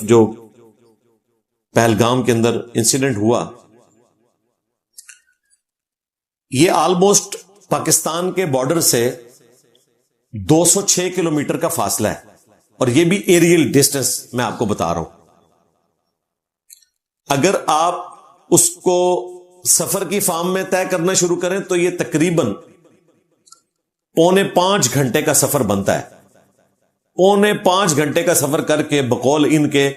جو پہلگام کے اندر انسیڈنٹ ہوا، یہ آلموسٹ پاکستان کے بارڈر سے 206 کلومیٹر کا فاصلہ ہے، اور یہ بھی ایریل ڈسٹنس میں آپ کو بتا رہا ہوں۔ اگر آپ اس کو سفر کی فارم میں طے کرنا شروع کریں تو یہ تقریباً 4.25 گھنٹے کا سفر بنتا ہے۔ 4.25 گھنٹے کا سفر کر کے بقول ان کے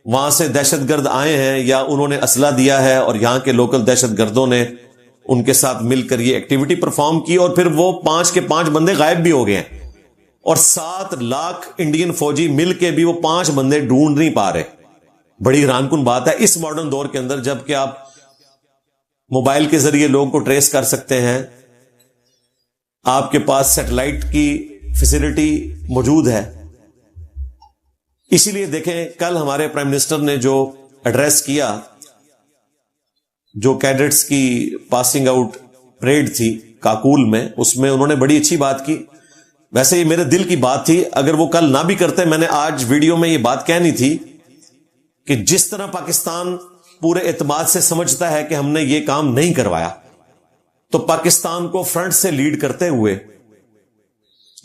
وہاں سے دہشت گرد آئے ہیں یا انہوں نے اسلحہ دیا ہے، اور یہاں کے لوکل دہشت گردوں نے ان کے ساتھ مل کر یہ ایکٹیویٹی پرفارم کی، اور پھر وہ 5 کے 5 بندے غائب بھی ہو گئے ہیں، اور 7 لاکھ انڈین فوجی مل کے بھی وہ 5 بندے ڈھونڈ نہیں پا رہے۔ بڑی حیران کن بات ہے اس ماڈرن دور کے اندر، جب کہ آپ موبائل کے ذریعے لوگوں کو ٹریس کر سکتے ہیں، آپ کے پاس سیٹلائٹ کی فیسلٹی موجود ہے۔ اسی لیے دیکھیں کل ہمارے پرائم منسٹر نے جو ایڈریس کیا، جو کیڈٹس کی پاسنگ آؤٹ پریڈ تھی کاکول میں، اس میں انہوں نے بڑی اچھی بات کی۔ ویسے یہ میرے دل کی بات تھی، اگر وہ کل نہ بھی کرتے، میں نے آج ویڈیو میں یہ بات کہنی تھی کہ جس طرح پاکستان پورے اعتماد سے سمجھتا ہے کہ ہم نے یہ کام نہیں کروایا، تو پاکستان کو فرنٹ سے لیڈ کرتے ہوئے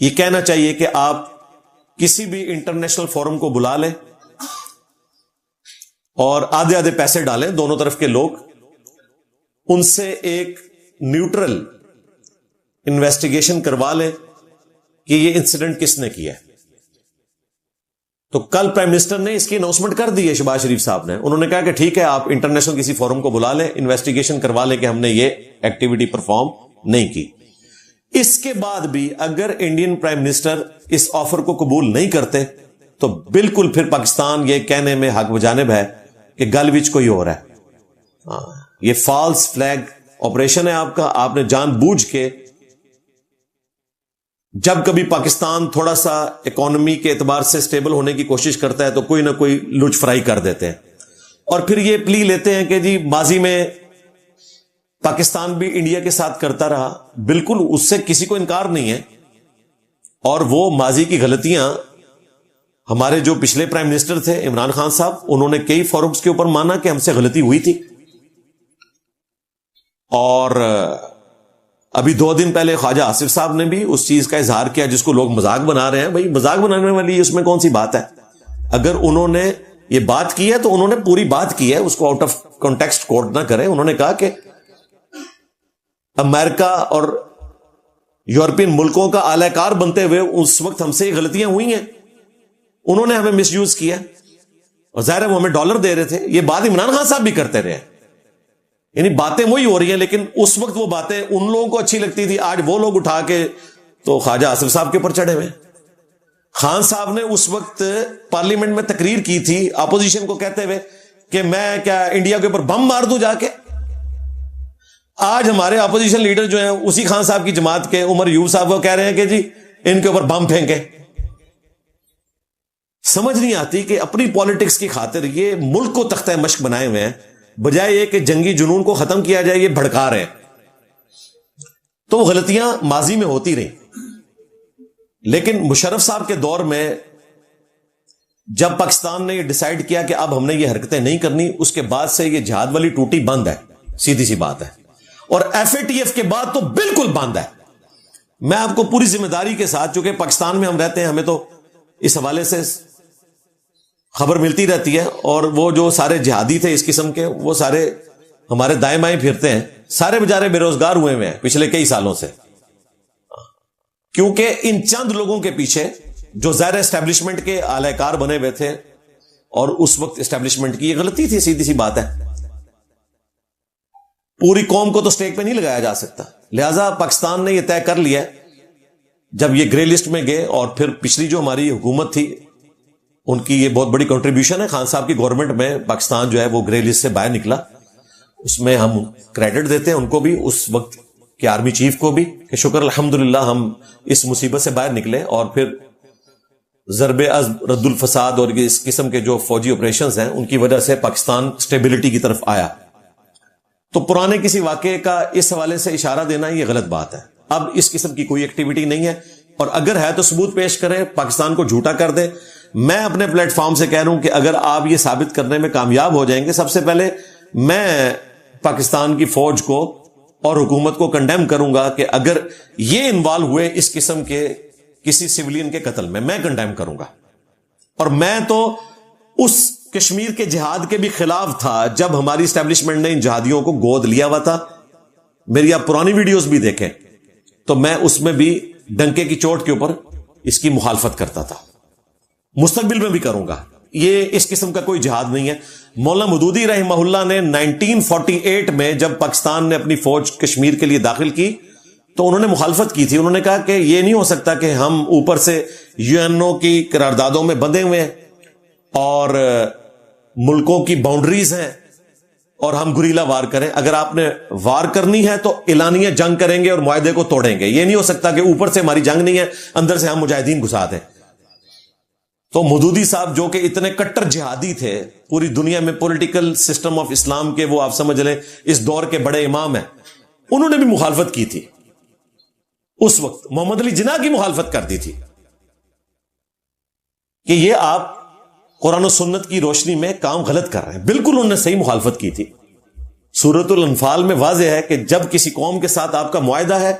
یہ کہنا چاہیے کہ آپ کسی بھی انٹرنیشنل فورم کو بلا لیں اور آدھے آدھے پیسے ڈالیں، دونوں طرف کے لوگ، ان سے ایک نیوٹرل انویسٹیگیشن کروا لیں کہ یہ انسیڈنٹ کس نے کیا ہے۔ تو کل پرائم منسٹر نے اس کی اناؤنسمنٹ کر دی ہے، شہباز شریف صاحب نے، انہوں نے کہا کہ ٹھیک ہے آپ انٹرنیشنل کسی فورم کو بلا لیں، انویسٹیگیشن کروا لیں کہ ہم نے یہ ایکٹیویٹی پرفارم نہیں کی۔ اس کے بعد بھی اگر انڈین پرائم منسٹر اس آفر کو قبول نہیں کرتے تو بالکل پھر پاکستان یہ کہنے میں حق بجانب ہے کہ گل وچ کوئی اور ہے۔ یہ فالس فلیگ آپریشن ہے آپ کا، آپ نے جان بوجھ کے، جب کبھی پاکستان تھوڑا سا اکانومی کے اعتبار سے سٹیبل ہونے کی کوشش کرتا ہے تو کوئی نہ کوئی لچ فرائی کر دیتے ہیں، اور پھر یہ پلی لیتے ہیں کہ جی ماضی میں پاکستان بھی انڈیا کے ساتھ کرتا رہا۔ بالکل اس سے کسی کو انکار نہیں ہے، اور وہ ماضی کی غلطیاں ہمارے جو پچھلے پرائم منسٹر تھے عمران خان صاحب، انہوں نے کئی فورمز کے اوپر مانا کہ ہم سے غلطی ہوئی تھی، اور ابھی 2 دن پہلے خواجہ آصف صاحب نے بھی اس چیز کا اظہار کیا جس کو لوگ مذاق بنا رہے ہیں۔ بھائی مذاق بنانے والی اس میں کون سی بات ہے؟ اگر انہوں نے یہ بات کی ہے تو انہوں نے پوری بات کی ہے، اس کو آؤٹ آف کانٹیکسٹ کوٹ نہ کریں۔ انہوں نے کہا کہ امریکہ اور یورپین ملکوں کا اعلی کار بنتے ہوئے اس وقت ہم سے یہ غلطیاں ہوئی ہیں، انہوں نے ہمیں مس یوز کیا، اور ظاہر ہے وہ ہمیں ڈالر دے رہے تھے۔ یہ بات عمران خان صاحب بھی کرتے رہے، یعنی باتیں وہی ہو رہی ہیں، لیکن اس وقت وہ باتیں ان لوگوں کو اچھی لگتی تھی، آج وہ لوگ اٹھا کے تو خواجہ آصف صاحب کے اوپر چڑھے ہوئے۔ خان صاحب نے اس وقت پارلیمنٹ میں تقریر کی تھی اپوزیشن کو کہتے ہوئے کہ میں کیا انڈیا کے اوپر بم مار دوں جا کے۔ آج ہمارے اپوزیشن لیڈر جو ہیں اسی خان صاحب کی جماعت کے عمر یوب صاحب کو کہہ رہے ہیں کہ جی ان کے اوپر بم پھینکے۔ سمجھ نہیں آتی کہ اپنی پالیٹکس کی خاطر یہ ملک کو تختہ مشق بنائے ہوئے ہیں، بجائے یہ کہ جنگی جنون کو ختم کیا جائے یہ بھڑکا رہے ہیں۔ تو غلطیاں ماضی میں ہوتی رہی، لیکن مشرف صاحب کے دور میں جب پاکستان نے یہ ڈیسائیڈ کیا کہ اب ہم نے یہ حرکتیں نہیں کرنی، اس کے بعد سے یہ جہاد والی ٹوٹی بند ہے، سیدھی سی بات ہے، اور ایف اے ٹی ایف کے بعد تو بالکل بند ہے۔ میں آپ کو پوری ذمہ داری کے ساتھ، چونکہ پاکستان میں ہم رہتے ہیں، ہمیں تو اس حوالے سے خبر ملتی رہتی ہے، اور وہ جو سارے جہادی تھے اس قسم کے وہ سارے ہمارے دائیں بائیں پھرتے ہیں، سارے بیچارے بے روزگار ہوئے ہوئے ہیں پچھلے کئی سالوں سے، کیونکہ ان چند لوگوں کے پیچھے جو ظاہر اسٹیبلشمنٹ کے اعلی کار بنے ہوئے تھے، اور اس وقت اسٹیبلشمنٹ کی یہ غلطی تھی، سیدھی سی بات ہے۔ پوری قوم کو تو سٹیک پہ نہیں لگایا جا سکتا، لہذا پاکستان نے یہ طے کر لیا جب یہ گرے لسٹ میں گئے، اور پھر پچھلی جو ہماری حکومت تھی ان کی یہ بہت بڑی کنٹریبیوشن ہے، خان صاحب کی گورنمنٹ میں پاکستان جو ہے وہ گرے لسٹ سے باہر نکلا، اس میں ہم کریڈٹ دیتے ہیں ان کو بھی، اس وقت کے آرمی چیف کو بھی، کہ شکر الحمدللہ ہم اس مصیبت سے باہر نکلے، اور پھر ضرب عزم رد الفساد اور اس قسم کے جو فوجی آپریشنز ہیں ان کی وجہ سے پاکستان سٹیبلٹی کی طرف آیا۔ تو پرانے کسی واقعے کا اس حوالے سے اشارہ دینا یہ غلط بات ہے۔ اب اس قسم کی کوئی ایکٹیویٹی نہیں ہے، اور اگر ہے تو ثبوت پیش کریں، پاکستان کو جھوٹا کر دیں۔ میں اپنے پلیٹ فارم سے کہہ رہا ہوں کہ اگر آپ یہ ثابت کرنے میں کامیاب ہو جائیں گے، سب سے پہلے میں پاکستان کی فوج کو اور حکومت کو کنڈیم کروں گا کہ اگر یہ انوالو ہوئے اس قسم کے کسی سویلین کے قتل میں کنڈیم کروں گا. اور میں تو اس کشمیر کے جہاد کے بھی خلاف تھا جب ہماری اسٹیبلشمنٹ نے ان جہادیوں کو گود لیا ہوا تھا. میری آپ پرانی ویڈیوز بھی دیکھیں تو میں اس میں بھی ڈنکے کی چوٹ کے اوپر اس کی مخالفت کرتا تھا، مستقبل میں بھی کروں گا. یہ اس قسم کا کوئی جہاد نہیں ہے. مولانا مودودی رحمہ اللہ نے 1948 میں جب پاکستان نے اپنی فوج کشمیر کے لیے داخل کی تو انہوں نے مخالفت کی تھی. انہوں نے کہا کہ یہ نہیں ہو سکتا کہ ہم اوپر سے UN کی قراردادوں میں بندھے ہوئے ہیں اور ملکوں کی باؤنڈریز ہیں اور ہم گریلا وار کریں. اگر آپ نے وار کرنی ہے تو اعلانیہ جنگ کریں گے اور معاہدے کو توڑیں گے. یہ نہیں ہو سکتا کہ اوپر سے ہماری جنگ نہیں ہے، اندر سے ہم مجاہدین گھسا دیں. تو مودودی صاحب جو کہ اتنے کٹر جہادی تھے، پوری دنیا میں پولیٹیکل سسٹم آف اسلام کے وہ آپ سمجھ لیں اس دور کے بڑے امام ہیں، انہوں نے بھی مخالفت کی تھی. اس وقت محمد علی جناح کی مخالفت کر دی تھی کہ یہ آپ قرآن و سنت کی روشنی میں کام غلط کر رہے ہیں. بالکل انہوں نے صحیح مخالفت کی تھی. سورۃ الانفال میں واضح ہے کہ جب کسی قوم کے ساتھ آپ کا معاہدہ ہے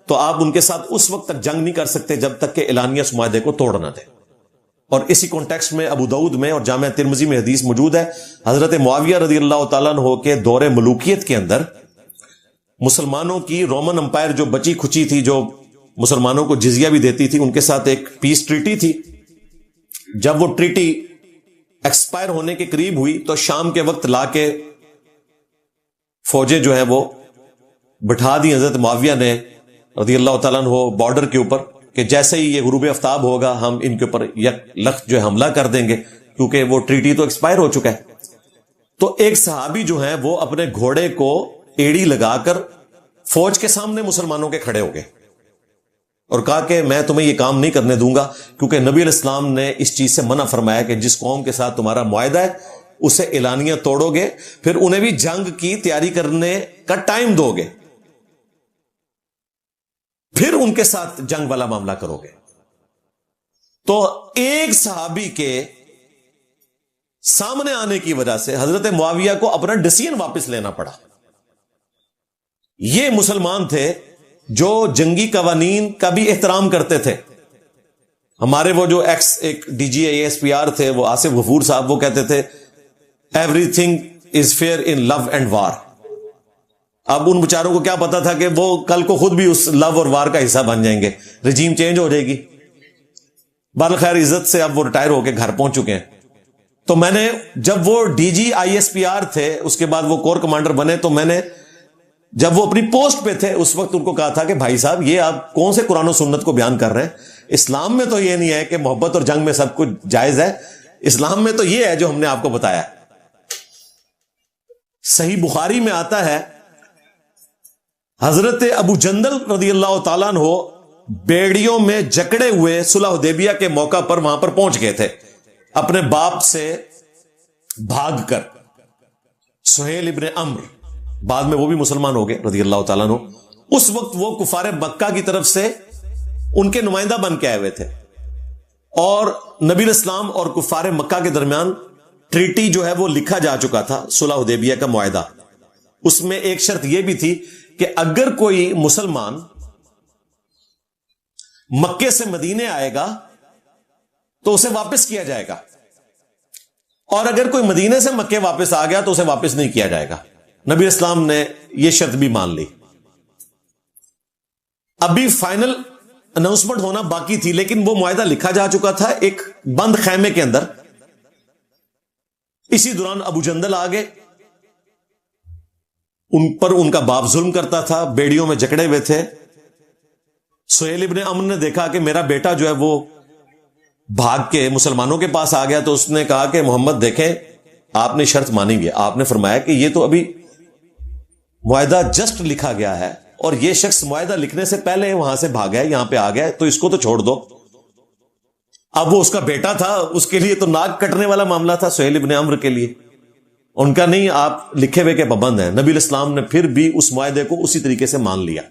تو آپ ان کے ساتھ اس وقت تک جنگ نہیں کر سکتے جب تک کہ اعلانیہ اس معاہدے کو توڑ نہ دیں. اور اسی کانٹیکسٹ میں ابو داؤد میں اور جامعہ ترمذی میں حدیث موجود ہے، حضرت معاویہ رضی اللہ تعالیٰ عنہ کے دور ملوکیت کے اندر مسلمانوں کی رومن امپائر جو بچی کھچی تھی، جو مسلمانوں کو جزیہ بھی دیتی تھی، ان کے ساتھ ایک پیس ٹریٹی تھی. جب وہ ٹریٹی ایکسپائر ہونے کے قریب ہوئی تو شام کے وقت لا کے فوجیں جو ہیں وہ بٹھا دی حضرت معاویہ نے رضی اللہ تعالیٰ عنہ بارڈر کے اوپر کہ جیسے ہی یہ غروب آفتاب ہوگا ہم ان کے اوپر یک لخت جو ہے حملہ کر دیں گے، کیونکہ وہ ٹریٹی تو ایکسپائر ہو چکا ہے. تو ایک صحابی جو ہیں وہ اپنے گھوڑے کو ایڑی لگا کر فوج کے سامنے مسلمانوں کے کھڑے ہو گئے اور کہا کہ میں تمہیں یہ کام نہیں کرنے دوں گا، کیونکہ نبی علیہ السلام نے اس چیز سے منع فرمایا کہ جس قوم کے ساتھ تمہارا معاہدہ ہے اسے اعلانیہ توڑو گے، پھر انہیں بھی جنگ کی تیاری کرنے کا ٹائم دو گے، پھر ان کے ساتھ جنگ والا معاملہ کرو گے. تو ایک صحابی کے سامنے آنے کی وجہ سے حضرت معاویہ کو اپنا ڈیسیژن واپس لینا پڑا. یہ مسلمان تھے جو جنگی قوانین کا بھی احترام کرتے تھے. ہمارے وہ جو ایک DGASPR تھے، وہ آصف غفور صاحب، وہ کہتے تھے everything is fair in love and war. اب ان بیچاروں کو کیا پتا تھا کہ وہ کل کو خود بھی اس لو اور وار کا حصہ بن جائیں گے، رجیم چینج ہو جائے گی. بالخیر عزت سے اب وہ ریٹائر ہو کے گھر پہنچ چکے ہیں. تو میں نے جب وہ DGISPR تھے، اس کے بعد وہ کور کمانڈر بنے، تو میں نے جب وہ اپنی پوسٹ پہ تھے اس وقت ان کو کہا تھا کہ بھائی صاحب یہ آپ کون سے قرآن و سنت کو بیان کر رہے ہیں؟ اسلام میں تو یہ نہیں ہے کہ محبت اور جنگ میں سب کچھ جائز ہے. اسلام میں تو یہ ہے جو ہم نے آپ کو بتایا. صحیح بخاری میں آتا ہے حضرت ابو جندل رضی اللہ تعالیٰ عنہ بیڑیوں میں جکڑے ہوئے صلح حدیبیہ کے موقع پر وہاں پر پہنچ گئے تھے اپنے باپ سے بھاگ کر. سہیل ابن عمرو بعد میں وہ بھی مسلمان ہو گئے رضی اللہ تعالیٰ عنہ. اس وقت وہ کفار مکہ کی طرف سے ان کے نمائندہ بن کے آئے ہوئے تھے اور نبی الاسلام اور کفار مکہ کے درمیان ٹریٹی جو ہے وہ لکھا جا چکا تھا، صلح حدیبیہ کا معاہدہ. اس میں ایک شرط یہ بھی تھی کہ اگر کوئی مسلمان مکے سے مدینے آئے گا تو اسے واپس کیا جائے گا، اور اگر کوئی مدینے سے مکے واپس آ گیا تو اسے واپس نہیں کیا جائے گا. نبی اسلام نے یہ شرط بھی مان لی. ابھی فائنل اناؤنسمنٹ ہونا باقی تھی، لیکن وہ معاہدہ لکھا جا چکا تھا ایک بند خیمے کے اندر. اسی دوران ابو جندل آ گئے. ان پر ان کا باپ ظلم کرتا تھا، بیڑیوں میں جکڑے ہوئے تھے. سہیل ابن عمرو نے دیکھا کہ میرا بیٹا جو ہے وہ بھاگ کے مسلمانوں کے پاس آ گیا، تو اس نے کہا کہ محمد دیکھیں آپ نے شرط مانی ہوئی ہے. آپ نے فرمایا کہ یہ تو ابھی معاہدہ جسٹ لکھا گیا ہے اور یہ شخص معاہدہ لکھنے سے پہلے وہاں سے بھاگا ہے، یہاں پہ آ گیا، تو اس کو تو چھوڑ دو. اب وہ اس کا بیٹا تھا، اس کے لیے تو ناک کٹنے والا معاملہ تھا سہیل ابن عمرو کے لیے. ان کا نہیں، آپ لکھے ہوئے کے پابند ہیں. نبی الاسلام نے پھر بھی اس معاہدے کو اسی طریقے سے مان لیا.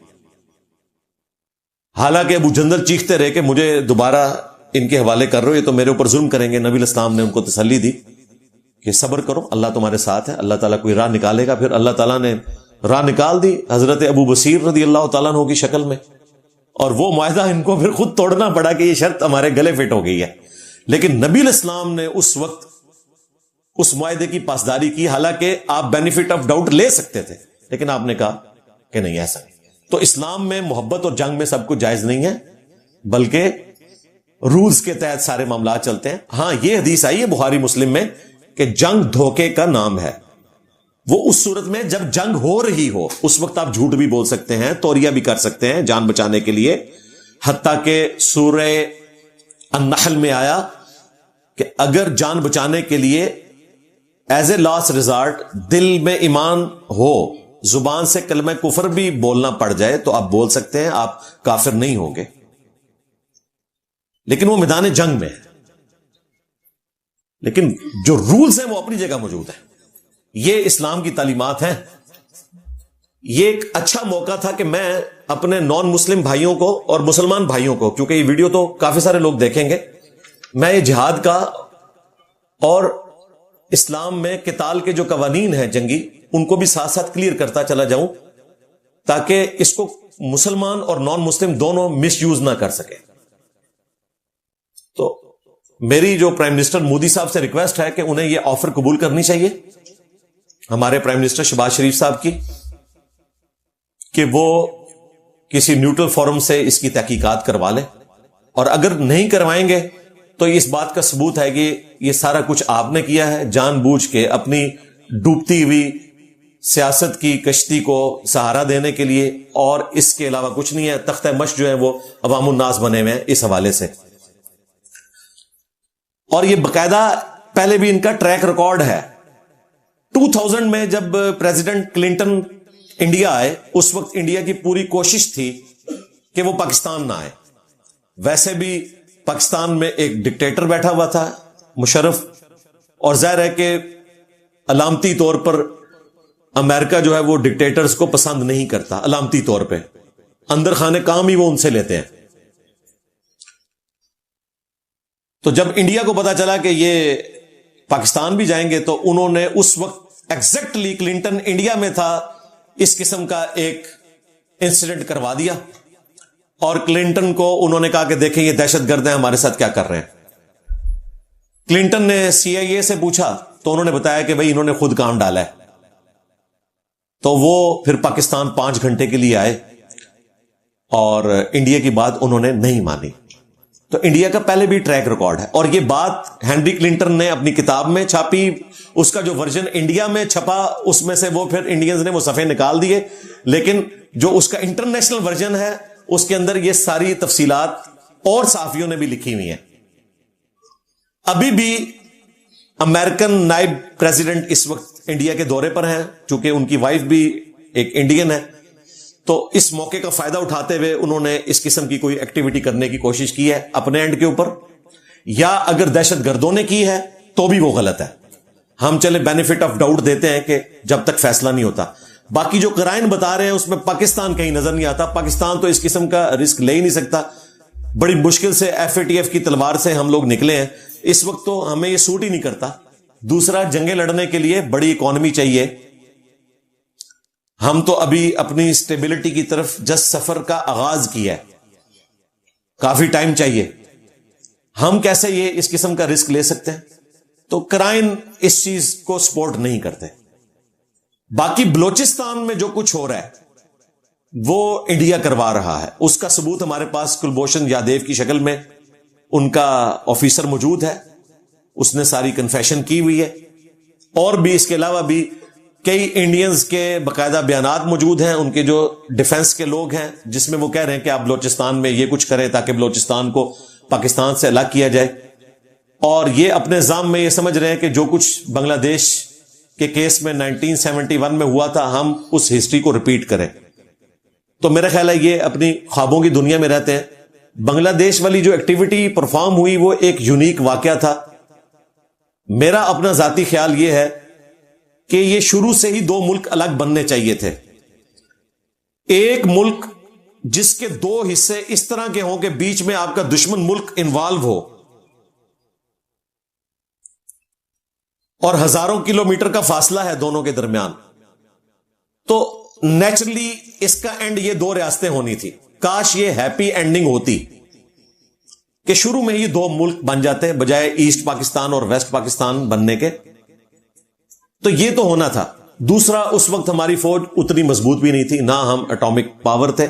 حالانکہ ابو جندل چیختے رہے کہ مجھے دوبارہ ان کے حوالے کر رہے ہو یہ تو میرے اوپر ظلم کریں گے. نبی علیہ السلام نے ان کو تسلی دی کہ صبر کرو, اللہ تمہارے ساتھ ہے, اللہ تعالیٰ کوئی راہ نکالے گا. پھر اللہ تعالیٰ نے راہ نکال دی حضرت ابو بصیر رضی اللہ تعالیٰ عنہ کی شکل میں, اور وہ معاہدہ ان کو پھر خود توڑنا پڑا کہ یہ شرط ہمارے گلے فٹ ہو گئی ہے. لیکن نبی علیہ السلام نے اس وقت اس معاہدے کی پاسداری کی, حالانکہ آپ بینیفٹ آف ڈاؤٹ لے سکتے تھے, لیکن آپ نے کہا کہ نہیں ایسا نہیں. تو اسلام میں محبت اور جنگ میں سب کچھ جائز نہیں ہے, بلکہ رولز کے تحت سارے معاملات چلتے ہیں. ہاں یہ حدیث آئی ہے بخاری مسلم میں کہ جنگ دھوکے کا نام ہے. وہ اس صورت میں جب جنگ ہو رہی ہو اس وقت آپ جھوٹ بھی بول سکتے ہیں, توریہ بھی کر سکتے ہیں جان بچانے کے لیے. حتیٰ کہ سورہ النحل میں آیا کہ اگر جان بچانے کے لیے ایز اے لاسٹ ریزارٹ دل میں ایمان ہو, زبان سے کلمہ کفر بھی بولنا پڑ جائے تو آپ بول سکتے ہیں, آپ کافر نہیں ہوں گے. لیکن وہ میدان جنگ میں ہے. لیکن جو رولز ہیں وہ اپنی جگہ موجود ہیں. یہ اسلام کی تعلیمات ہیں. یہ ایک اچھا موقع تھا کہ میں اپنے نان مسلم بھائیوں کو اور مسلمان بھائیوں کو, کیونکہ یہ ویڈیو تو کافی سارے لوگ دیکھیں گے, میں یہ جہاد کا اور اسلام میں قتال کے جو قوانین ہیں جنگی ان کو بھی ساتھ ساتھ کلیئر کرتا چلا جاؤں, تاکہ اس کو مسلمان اور نان مسلم دونوں مس یوز نہ کر سکے. تو میری جو پرائم منسٹر مودی صاحب سے ریکویسٹ ہے کہ انہیں یہ آفر قبول کرنی چاہیے ہمارے پرائم منسٹر شہباز شریف صاحب کی, کہ وہ کسی نیوٹرل فورم سے اس کی تحقیقات کروا لیں, اور اگر نہیں کروائیں گے تو اس بات کا ثبوت ہے کہ یہ سارا کچھ آپ نے کیا ہے جان بوجھ کے اپنی ڈوبتی ہوئی سیاست کی کشتی کو سہارا دینے کے لیے, اور اس کے علاوہ کچھ نہیں ہے. تختہ مشق جو ہے وہ عوام الناس بنے ہوئے ہیں اس حوالے سے. اور یہ باقاعدہ پہلے بھی ان کا ٹریک ریکارڈ ہے. 2000 میں جب پریزیڈنٹ کلنٹن انڈیا آئے اس وقت انڈیا کی پوری کوشش تھی کہ وہ پاکستان نہ آئے. ویسے بھی پاکستان میں ایک ڈکٹیٹر بیٹھا ہوا تھا مشرف, اور ظاہر ہے کہ علامتی طور پر امریکہ جو ہے وہ ڈکٹیٹرز کو پسند نہیں کرتا. علامتی طور پہ اندر خانے کام ہی وہ ان سے لیتے ہیں. تو جب انڈیا کو پتا چلا کہ یہ پاکستان بھی جائیں گے تو انہوں نے اس وقت ایگزیکٹلی کلنٹن انڈیا میں تھا اس قسم کا ایک انسیڈنٹ کروا دیا, اور کلنٹن کو انہوں نے کہا کہ دیکھیں یہ دہشت گرد ہیں, ہمارے ساتھ کیا کر رہے ہیں. کلنٹن نے CIA سے پوچھا تو انہوں نے بتایا کہ بھئی انہوں نے خود کام ڈالا ہے. تو وہ پھر پاکستان 5 گھنٹے کے لیے آئے اور انڈیا کی بات انہوں نے نہیں مانی. تو انڈیا کا پہلے بھی ٹریک ریکارڈ ہے, اور یہ بات ہینری کلنٹن نے اپنی کتاب میں چھاپی. اس کا جو ورژن انڈیا میں چھپا اس میں سے وہ پھر انڈینز نے وہ صفحے نکال دیے, لیکن جو اس کا انٹرنیشنل ورژن ہے اس کے اندر یہ ساری تفصیلات اور صحافیوں نے بھی لکھی ہوئی ہیں. ابھی بھی امریکن نائب پریزیڈنٹ اس وقت انڈیا کے دورے پر ہیں, چونکہ ان کی وائف بھی ایک انڈین ہے. تو اس موقع کا فائدہ اٹھاتے ہوئے انہوں نے اس قسم کی کوئی ایکٹیویٹی کرنے کی کوشش کی ہے اپنے اینڈ کے اوپر, یا اگر دہشت گردوں نے کی ہے تو بھی وہ غلط ہے. ہم چلے بینیفٹ آف ڈاؤٹ دیتے ہیں کہ جب تک فیصلہ نہیں ہوتا. باقی جو قرائن بتا رہے ہیں اس میں پاکستان کہیں نظر نہیں آتا. پاکستان تو اس قسم کا رسک لے ہی نہیں سکتا. بڑی مشکل سے FATF کی تلوار سے ہم لوگ نکلے ہیں. اس وقت تو ہمیں یہ سوٹ ہی نہیں کرتا. دوسرا, جنگیں لڑنے کے لیے بڑی اکانومی چاہیے. ہم تو ابھی اپنی اسٹیبلٹی کی طرف جس سفر کا آغاز کیا ہے, کافی ٹائم چاہیے. ہم کیسے یہ اس قسم کا رسک لے سکتے ہیں؟ تو کرائن اس چیز کو سپورٹ نہیں کرتے. باقی بلوچستان میں جو کچھ ہو رہا ہے وہ انڈیا کروا رہا ہے. اس کا ثبوت ہمارے پاس کلبھوشن یادیو کی شکل میں ان کا آفیسر موجود ہے, اس نے ساری کنفیشن کی ہوئی ہے. اور بھی اس کے علاوہ بھی کئی انڈینز کے باقاعدہ بیانات موجود ہیں, ان کے جو ڈیفنس کے لوگ ہیں, جس میں وہ کہہ رہے ہیں کہ آپ بلوچستان میں یہ کچھ کریں تاکہ بلوچستان کو پاکستان سے الگ کیا جائے. اور یہ اپنے ذام میں یہ سمجھ رہے ہیں کہ جو کچھ بنگلہ دیش کے کیس میں 1971 میں ہوا تھا ہم اس ہسٹری کو ریپیٹ کریں. تو میرا خیال ہے یہ اپنی خوابوں کی دنیا میں رہتے ہیں. بنگلہ دیش والی جو ایکٹیویٹی پرفارم ہوئی وہ ایک یونیک واقعہ تھا. میرا اپنا ذاتی خیال یہ ہے کہ یہ شروع سے ہی 2 ملک الگ بننے چاہیے تھے. ایک ملک جس کے دو حصے اس طرح کے ہوں کہ بیچ میں آپ کا دشمن ملک انوالو ہو اور ہزاروں کلومیٹر کا فاصلہ ہے دونوں کے درمیان، تو نیچرلی اس کا اینڈ یہ دو ریاستیں ہونی تھی. کاش یہ ہیپی اینڈنگ ہوتی کہ شروع میں ہی دو ملک بن جاتے بجائے ایسٹ پاکستان اور ویسٹ پاکستان بننے کے. تو یہ تو ہونا تھا. دوسرا، اس وقت ہماری فوج اتنی مضبوط بھی نہیں تھی، نہ ہم اٹامک پاور تھے،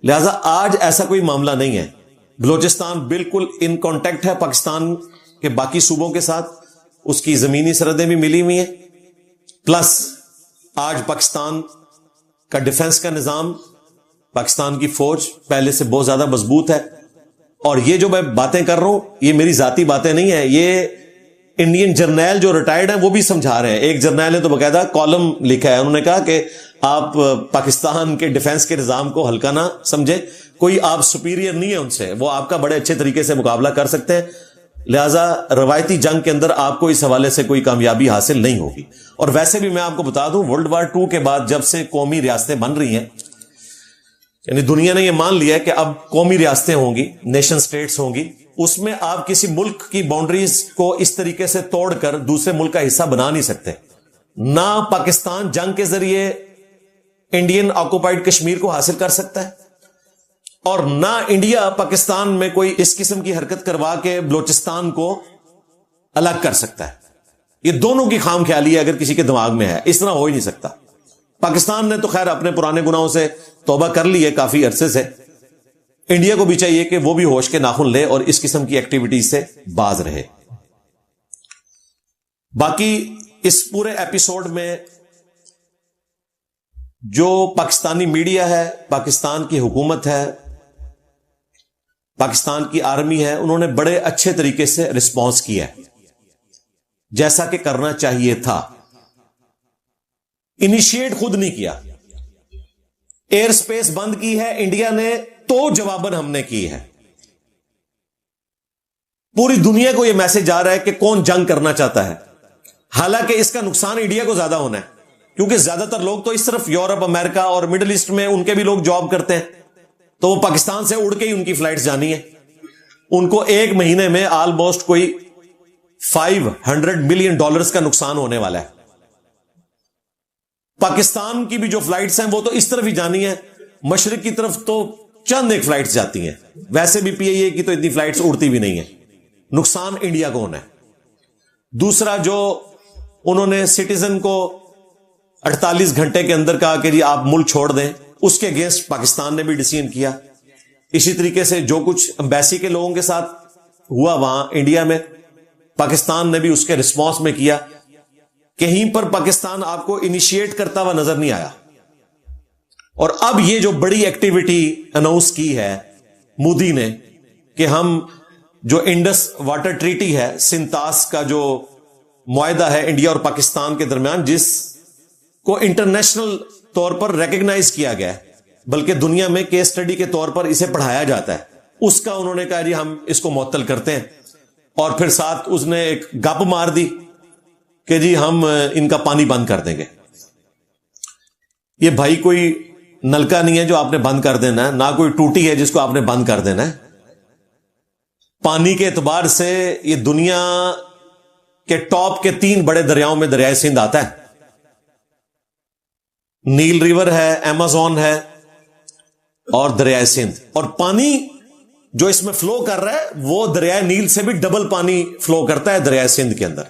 لہذا آج ایسا کوئی معاملہ نہیں ہے. بلوچستان بالکل ان کانٹیکٹ ہے پاکستان کے باقی صوبوں کے ساتھ، اس کی زمینی سرحدیں بھی ملی ہوئی ہیں، پلس آج پاکستان کا ڈیفنس کا نظام، پاکستان کی فوج پہلے سے بہت زیادہ مضبوط ہے. اور یہ جو میں باتیں کر رہا ہوں یہ میری ذاتی باتیں نہیں ہیں، یہ انڈین جرنیل جو ریٹائرڈ ہیں وہ بھی سمجھا رہے ہیں. ایک جرنیل نے تو باقاعدہ کالم لکھا ہے، انہوں نے کہا کہ آپ پاکستان کے ڈیفنس کے نظام کو ہلکا نہ سمجھیں، کوئی آپ سپیریئر نہیں ہے ان سے، وہ آپ کا بڑے اچھے طریقے سے مقابلہ کر سکتے ہیں، لہذا روایتی جنگ کے اندر آپ کو اس حوالے سے کوئی کامیابی حاصل نہیں ہوگی. اور ویسے بھی میں آپ کو بتا دوں، ورلڈ وار 2 کے بعد جب سے قومی ریاستیں بن رہی ہیں، یعنی دنیا نے یہ مان لیا کہ اب قومی ریاستیں ہوں گی، نیشن سٹیٹس ہوں گی، اس میں آپ کسی ملک کی باؤنڈریز کو اس طریقے سے توڑ کر دوسرے ملک کا حصہ بنا نہیں سکتے. نہ پاکستان جنگ کے ذریعے انڈین آکوپائڈ کشمیر کو حاصل کر سکتا ہے، اور نہ انڈیا پاکستان میں کوئی اس قسم کی حرکت کروا کے بلوچستان کو الگ کر سکتا ہے. یہ دونوں کی خام خیالی ہے اگر کسی کے دماغ میں ہے، اس طرح ہو ہی نہیں سکتا. پاکستان نے تو خیر اپنے پرانے گناہوں سے توبہ کر لی ہے کافی عرصے سے، انڈیا کو بھی چاہیے کہ وہ بھی ہوش کے ناخن لے اور اس قسم کی ایکٹیویٹیز سے باز رہے. باقی اس پورے ایپیسوڈ میں جو پاکستانی میڈیا ہے، پاکستان کی حکومت ہے، پاکستان کی آرمی ہے، انہوں نے بڑے اچھے طریقے سے رسپانس کیا ہے جیسا کہ کرنا چاہیے تھا. انیشیٹ خود نہیں کیا، ایئر سپیس بند کی ہے انڈیا نے تو جواباً ہم نے کی ہے. پوری دنیا کو یہ میسج آ رہا ہے کہ کون جنگ کرنا چاہتا ہے، حالانکہ اس کا نقصان انڈیا کو زیادہ ہونا ہے کیونکہ زیادہ تر لوگ تو اس طرف یورپ، امریکہ اور مڈل ایسٹ میں ان کے بھی لوگ جاب کرتے ہیں، تو وہ پاکستان سے اڑ کے ہی ان کی فلائٹس جانی ہے. ان کو ایک مہینے میں آلموسٹ کوئی $500 ملین کا نقصان ہونے والا ہے. پاکستان کی بھی جو فلائٹس ہیں وہ تو اس طرف ہی جانی ہے، مشرق کی طرف تو چند ایک فلائٹس جاتی ہیں، ویسے بھی پی آئی اے کی تو اتنی فلائٹس اڑتی بھی نہیں ہیں. نقصان انڈیا کو ہونا ہے. دوسرا، جو انہوں نے سٹیزن کو 48 گھنٹے کے اندر کہا کہ جی آپ ملک چھوڑ دیں، اس کے اگینسٹ پاکستان نے بھی ڈیسیژن کیا. اسی طریقے سے جو کچھ امبیسی کے لوگوں کے ساتھ ہوا وہاں انڈیا میں، پاکستان نے بھی اس کے رسپانس میں کیا. کہیں پر پاکستان آپ کو انیشیٹ کرتا ہوا نظر نہیں آیا. اور اب یہ جو بڑی ایکٹیویٹی اناؤنس کی ہے مودی نے کہ ہم جو انڈس واٹر ٹریٹی ہے، سنتاس کا جو معاہدہ ہے انڈیا اور پاکستان کے درمیان، جس کو انٹرنیشنل طور پر ریکگنائز کیا گیا ہے، بلکہ دنیا میں کیس اسٹڈی کے طور پر اسے پڑھایا جاتا ہے، اس کا انہوں نے کہا جی ہم اس کو معطل کرتے ہیں. اور پھر ساتھ اس نے ایک گپ مار دی کہ جی ہم ان کا پانی بند کر دیں گے. یہ بھائی کوئی نلکا نہیں ہے جو آپ نے بند کر دینا ہے، نہ کوئی ٹوٹی ہے جس کو آپ نے بند کر دینا ہے. پانی کے اعتبار سے یہ دنیا کے ٹاپ کے 3 بڑے دریاؤں میں دریائے سندھ آتا ہے. نیل ریور ہے، ایمیزون ہے اور دریائے سندھ. اور پانی جو اس میں فلو کر رہا ہے وہ دریائے نیل سے بھی ڈبل پانی فلو کرتا ہے دریائے سندھ کے اندر.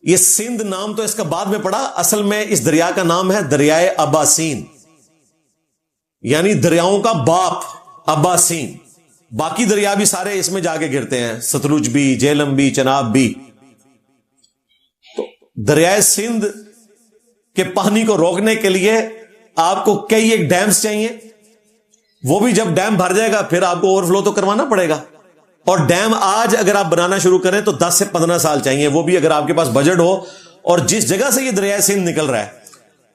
یہ سندھ نام تو اس کا بعد میں پڑا، اصل میں اس دریا کا نام ہے دریائے اباسین، یعنی دریاؤں کا باپ اباسین. باقی دریا بھی سارے اس میں جا کے گرتے ہیں، ستلج بھی، جہلم بھی، چناب بھی. تو دریائے سندھ کے پانی کو روکنے کے لیے آپ کو کئی ایک ڈیمز چاہیے، وہ بھی جب ڈیم بھر جائے گا پھر آپ کو اوور فلو تو کروانا پڑے گا. اور ڈیم آج اگر آپ بنانا شروع کریں تو 10 سے 15 سال چاہیے، وہ بھی اگر آپ کے پاس بجٹ ہو. اور جس جگہ سے یہ دریائے سندھ نکل رہا ہے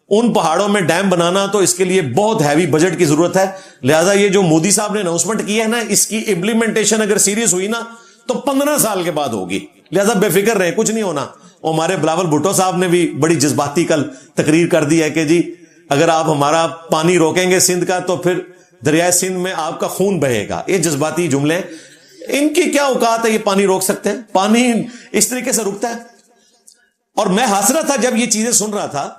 ان پہاڑوں میں ڈیم بنانا تو اس کے لیے بہت ہیوی بجٹ کی ضرورت ہے. لہذا یہ جو مودی صاحب نے اناؤنسمنٹ کی ہے نا، اس کی امپلیمنٹیشن اگر سیریس ہوئی نا تو 15 سال کے بعد ہوگی. لہذا بے فکر رہیں، کچھ نہیں ہونا. ہمارے بلاول بھٹو صاحب نے بھی بڑی جذباتی کل تقریر کر دی ہے کہ جی اگر آپ ہمارا پانی روکیں گے سندھ کا تو پھر دریائے سندھ میں آپ کا خون بہے گا. یہ جذباتی جملے, ان کی کیا اوقات ہے یہ پانی روک سکتے ہیں؟ پانی اس طریقے سے رکتا ہے. اور میں حاضر تھا جب یہ چیزیں سن رہا تھا,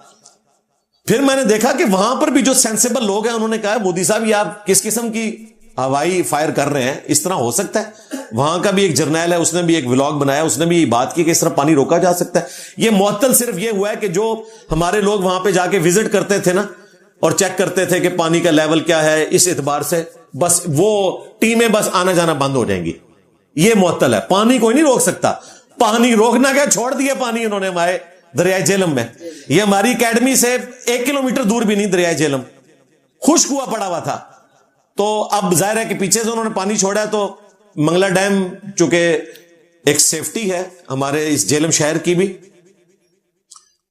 پھر میں نے دیکھا کہ وہاں پر بھی جو سینسیبل لوگ ہیں انہوں نے کہا مودی صاحب یہ آپ کس قسم کی ہوائی فائر کر رہے ہیں, اس طرح ہو سکتا ہے؟ وہاں کا بھی ایک جرنیل ہے, اس نے بھی ایک ولاگ بنایا, اس نے بھی یہ بات کی کہ اس طرح پانی روکا جا سکتا ہے. یہ معطل صرف یہ ہوا ہے کہ جو ہمارے لوگ وہاں پہ جا کے وزٹ کرتے تھے نا اور چیک کرتے تھے کہ پانی کا لیول کیا ہے, اس اعتبار سے بس وہ ٹیمیں بس آنا جانا بند ہو جائیں گی. یہ معطل ہے, پانی کوئی نہیں روک سکتا. پانی روکنا کیا, چھوڑ دیا پانی انہوں نے ہمارے دریائے جہلم میں. یہ ہماری اکیڈمی سے 1 کلومیٹر دور بھی نہیں دریائے جہلم, خشک ہوا پڑا ہوا تھا. تو اب ظاہر ہے کہ پیچھے سے انہوں نے پانی چھوڑا ہے, تو منگلا ڈیم چونکہ ایک سیفٹی ہے ہمارے اس جہلم شہر کی بھی,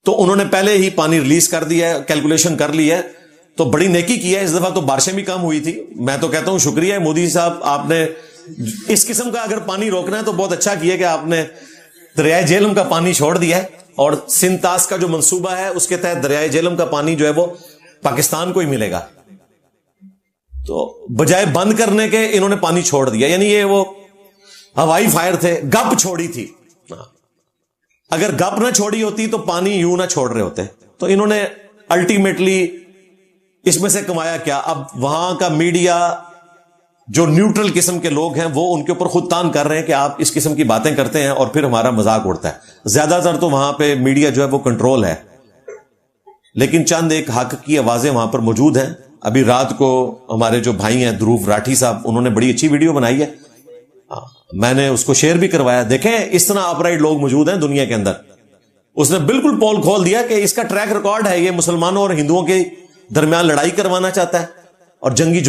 تو انہوں نے پہلے ہی پانی ریلیز کر دیا ہے, کیلکولیشن کر لی ہے, تو بڑی نیکی کی ہے. اس دفعہ تو بارشیں بھی کم ہوئی تھی. میں تو کہتا ہوں شکریہ مودی صاحب, آپ نے اس قسم کا اگر پانی روکنا ہے تو بہت اچھا کیا کہ آپ نے دریائے جہلم کا پانی چھوڑ دیا ہے, اور سندھ طاس کا جو منصوبہ ہے اس کے تحت دریائے جہلم کا پانی جو ہے وہ پاکستان کو ہی ملے گا. تو بجائے بند کرنے کے انہوں نے پانی چھوڑ دیا. یعنی یہ وہ ہوائی فائر تھے, گپ چھوڑی تھی. اگر گپ نہ چھوڑی ہوتی تو پانی یوں نہ چھوڑ رہے ہوتے. تو انہوں نے الٹیمیٹلی اس میں سے کمایا کیا؟ اب وہاں کا میڈیا جو نیوٹرل قسم کے لوگ ہیں وہ ان کے اوپر خود تان کر رہے ہیں کہ آپ اس قسم کی باتیں کرتے ہیں اور پھر ہمارا مذاق اڑتا ہے. زیادہ تر تو وہاں پہ میڈیا جو ہے وہ کنٹرول ہے, لیکن چند ایک حق کی آوازیں وہاں پر موجود ہیں. ابھی رات کو ہمارے جو بھائی ہیں دھروو راٹھی صاحب, انہوں نے بڑی اچھی ویڈیو بنائی ہے, میں نے اس کو شیئر بھی کروایا. دیکھیں اس طرح اپرائٹ لوگ موجود ہیں دنیا کے اندر. اس نے بالکل پول کھول دیا کہ اس کا ٹریک ریکارڈ ہے, یہ مسلمانوں اور ہندوؤں کے درمیان لڑائی کروانا چاہتا ہے اور جنگی